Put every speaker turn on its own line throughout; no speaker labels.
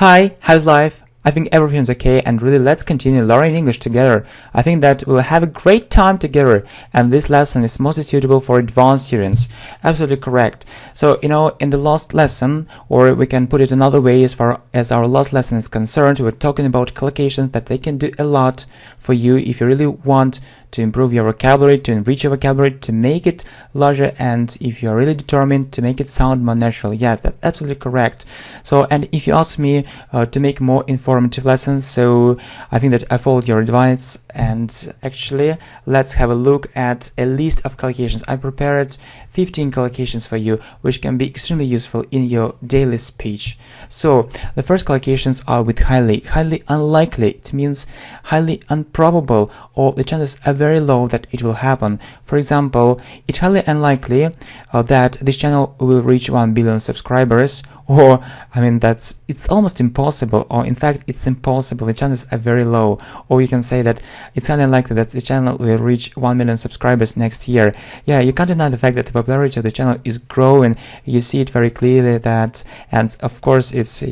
Hi, how's life? I think everything's okay, and really let's continue learning English together. I think that we'll have a great time together, and this lesson is mostly suitable for advanced students. Absolutely correct. So, in the last lesson, or we can put it another way, as far as our last lesson is concerned, we're talking about collocations that they can do a lot for you if you really want to improve your vocabulary, to enrich your vocabulary, to make it larger, and if you're really determined to make it sound more natural. Yes, that's absolutely correct. So, and if you ask me to make more informative lessons, so I think that I followed your advice, and actually let's have a look at a list of collocations. I prepared 15 collocations for you, which can be extremely useful in your daily speech. So the first collocations are with highly unlikely. It means highly improbable, or the chances are very low that it will happen. For example, it's highly unlikely that this channel will reach 1 billion subscribers, or it's almost impossible, or in fact it's impossible. The chances are very low. Or you can say that it's highly unlikely that the channel will reach 1 million subscribers next year. Yeah, you can't deny the fact that the popularity of the channel is growing. You see it very clearly that, and of course it's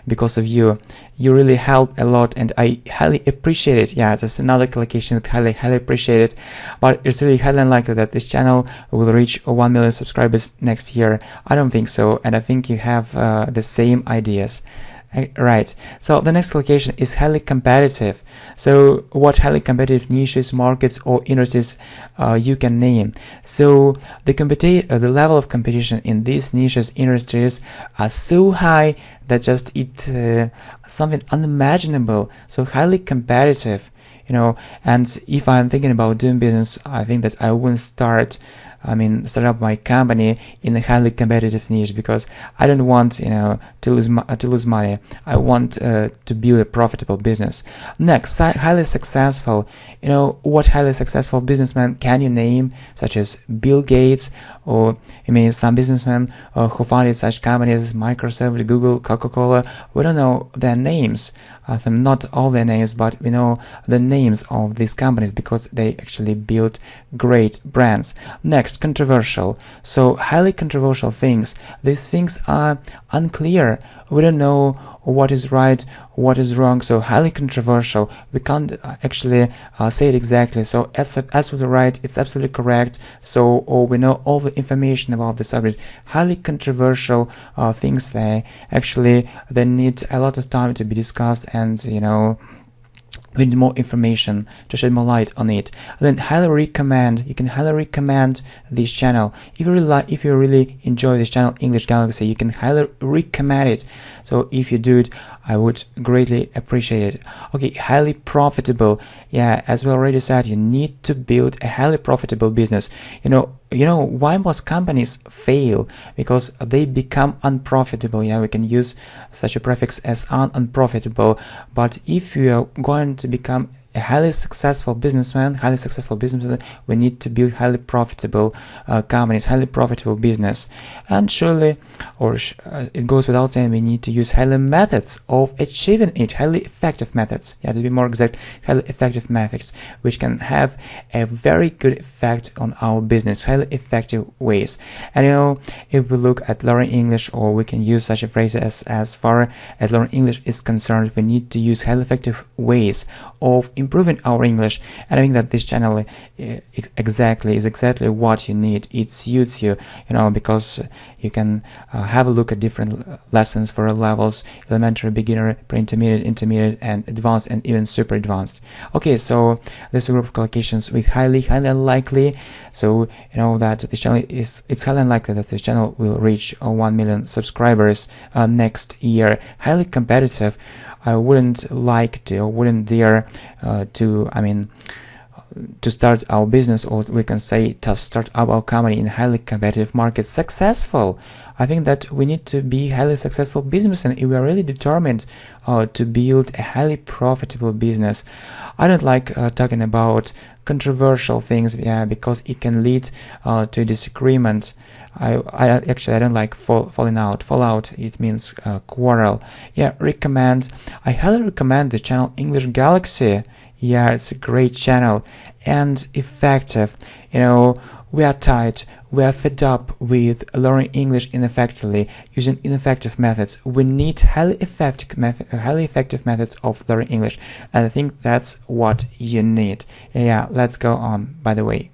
because of you. You really help a lot, and I highly appreciate it. Yeah, that's another collocation that highly appreciate it. But it's really highly unlikely that this channel will reach 1 million subscribers next year. I don't think so, and I think you have the same ideas. Right. So the next collocation is highly competitive. So what highly competitive niches, markets, or industries you can name? So the level of competition in these niches, industries are so high that just it's something unimaginable. So highly competitive, and if I'm thinking about doing business, I think that I wouldn't start up my company in a highly competitive niche, because I don't want to lose money. I want to build a profitable business. Next, highly successful. What highly successful businessman can you name, such as Bill Gates, or some businessmen who founded such companies as Microsoft, Google, Coca-Cola? We don't know their names. Not all their names, but we know the names of these companies because they actually built great brands. Next, controversial. So highly controversial things. These things are unclear. We don't know what is right, what is wrong. So highly controversial. We can't actually say it exactly. So absolutely right. It's absolutely correct. So we know all the information about the subject. Highly controversial things. They need a lot of time to be discussed, and we need more information to shed more light on it. Then highly recommend. You can highly recommend this channel. If you really enjoy this channel, English Galaxy, you can highly recommend it. So if you do it, I would greatly appreciate it. Okay, highly profitable. Yeah, as we already said, you need to build a highly profitable business. Why most companies fail? Because they become unprofitable. We can use such a prefix as unprofitable. But if you are going to become a highly successful businessman, we need to build highly profitable companies, highly profitable business. And surely, it goes without saying, we need to use highly methods of achieving it, highly effective methods. Yeah, to be more exact, highly effective methods, which can have a very good effect on our business, highly effective ways. And if we look at learning English, or we can use such a phrase as far as learning English is concerned, we need to use highly effective ways of improving our English. And I think that this channel is exactly what you need. It suits you, because you can have a look at different lessons for levels: elementary, beginner, pre-intermediate, and advanced, and even super advanced. Okay, so this is a group of collocations with highly unlikely. So that this channel it's highly unlikely that this channel will reach 1 million subscribers next year. Highly competitive. I wouldn't dare to start our business, or we can say to start up our company in a highly competitive market. Successful. I think that we need to be highly successful businessmen if we are really determined to build a highly profitable business. I don't like talking about controversial things, because it can lead to disagreement. I don't like fallout. It means quarrel. Recommend. I highly recommend the channel English Galaxy. It's a great channel and effective. We are tight. we are fed up with learning English ineffectively, using ineffective methods. We need highly effective methods of learning English, and I think that's what you need. Yeah, let's go on, by the way.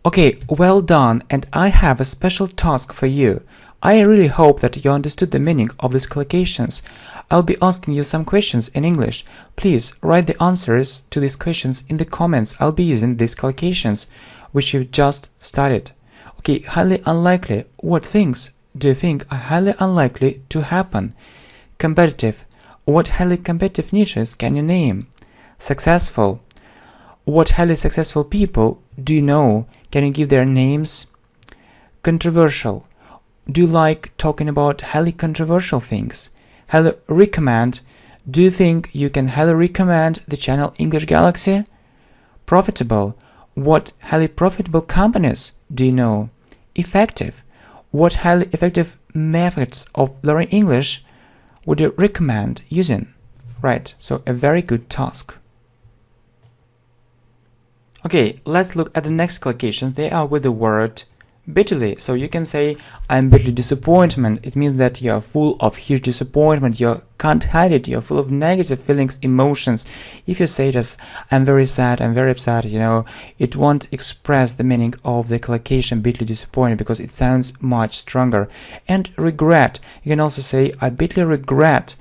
Okay, well done, and I have a special task for you. I really hope that you understood the meaning of these collocations. I'll be asking you some questions in English. Please write the answers to these questions in the comments. I'll be using these collocations, which you've just studied. Okay, highly unlikely. What things do you think are highly unlikely to happen? Competitive. What highly competitive niches can you name? Successful. What highly successful people do you know? Can you give their names? Controversial. Do you like talking about highly controversial things? Highly recommend. Do you think you can highly recommend the channel English Galaxy? Profitable. What highly profitable companies do you know? Effective. What highly effective methods of learning English would you recommend using? Right, so a very good task. Okay, let's look at the next collocations. They are with the word bitterly. So you can say, I'm bitterly disappointed. It means that you're full of huge disappointment. You can't hide it. You're full of negative feelings, emotions. If you say just, I'm very sad, I'm very upset, you know, it won't express the meaning of the collocation bitterly disappointed because it sounds much stronger. And regret. You can also say, I bitterly regret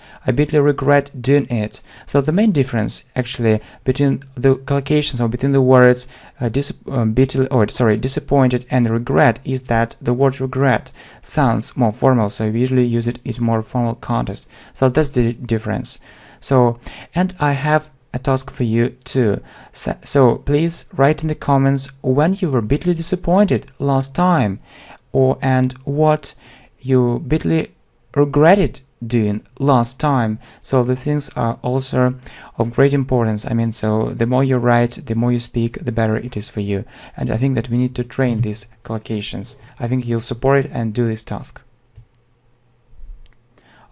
doing it. So the main difference actually between the collocations or between the words disappointed and regret is that the word regret sounds more formal, so we usually use it in more formal context. So that's the difference. So, and I have a task for you too. So please write in the comments when you were bitterly disappointed last time, and what you bitterly regretted doing last time. So the things are also of great importance. I mean, so the more you write, the more you speak, the better it is for you. And I think that we need to train these collocations. I think you'll support it and do this task.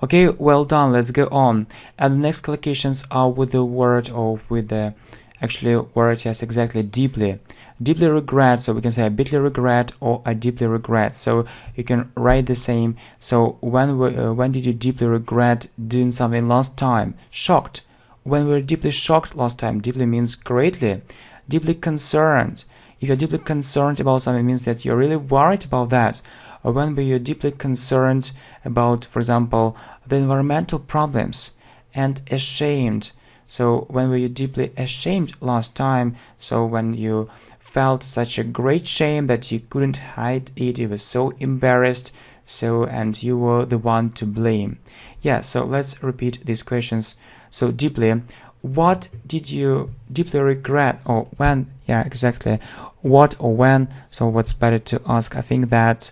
Okay, well done. Let's go on. And the next collocations are with the word, or with the actually word, yes, exactly, deeply. Deeply regret, so we can say I bitterly regret or I deeply regret. So you can write the same. So when did you deeply regret doing something last time? Shocked. When we were deeply shocked last time. Deeply means greatly. Deeply concerned. If you're deeply concerned about something, it means that you're really worried about that. Or when were you deeply concerned about, for example, the environmental problems. And ashamed. So when were you deeply ashamed last time? So when you felt such a great shame that you couldn't hide it, you were so embarrassed, so, and you were the one to blame. Yeah, so let's repeat these questions. So deeply, what did you deeply regret, or when? Yeah, exactly. What or when? So what's better to ask? I think that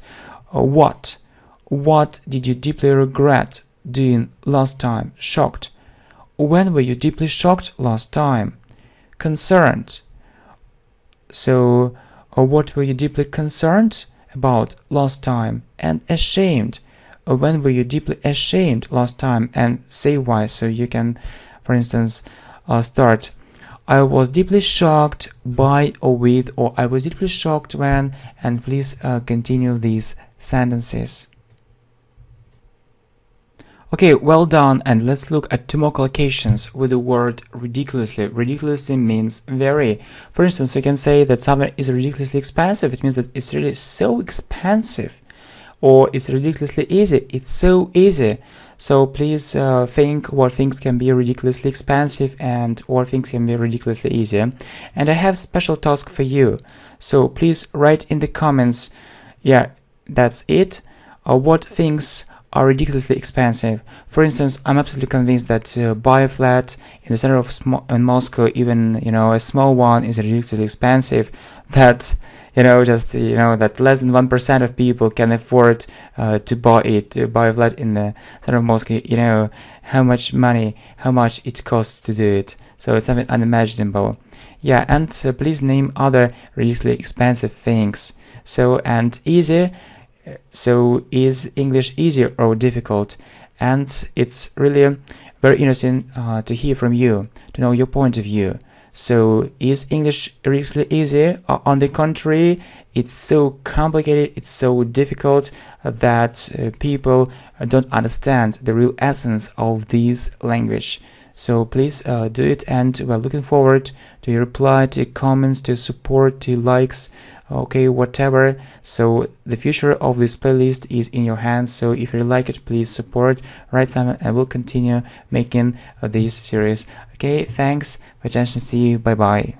what did you deeply regret doing last time? Shocked. When were you deeply shocked last time? Concerned. So, what were you deeply concerned about last time? And ashamed. When were you deeply ashamed last time? And say why. So you can, for instance, start, I was deeply shocked by or with, or I was deeply shocked when, and please continue these sentences. Okay, well done, and let's look at two more collocations with the word ridiculously. Ridiculously means very. For instance, you can say that something is ridiculously expensive. It means that it's really so expensive. Or it's ridiculously easy. It's so easy. So please think what things can be ridiculously expensive and what things can be ridiculously easy. And I have a special task for you. So please write in the comments, yeah, that's it. What things are ridiculously expensive. For instance, I'm absolutely convinced that buy a flat in the center of Moscow, even, you know, a small one, is ridiculously expensive. That, you know, just, you know, that less than 1% of people can afford to buy a flat in the center of Moscow. You know how much money, how much it costs to do it. So it's something unimaginable. Yeah, and please name other ridiculously expensive things. So, and easy. So is English easier or difficult? And it's really very interesting to hear from you, to know your point of view. So is English really easy? On the contrary, it's so complicated, it's so difficult that people don't understand the real essence of this language. So please do it, and we're looking forward to your reply, to your comments, to your support, to your likes, okay, whatever. So the future of this playlist is in your hands, so if you like it, please support, write something, and we'll continue making this series. Okay, thanks for attention, see you, bye bye.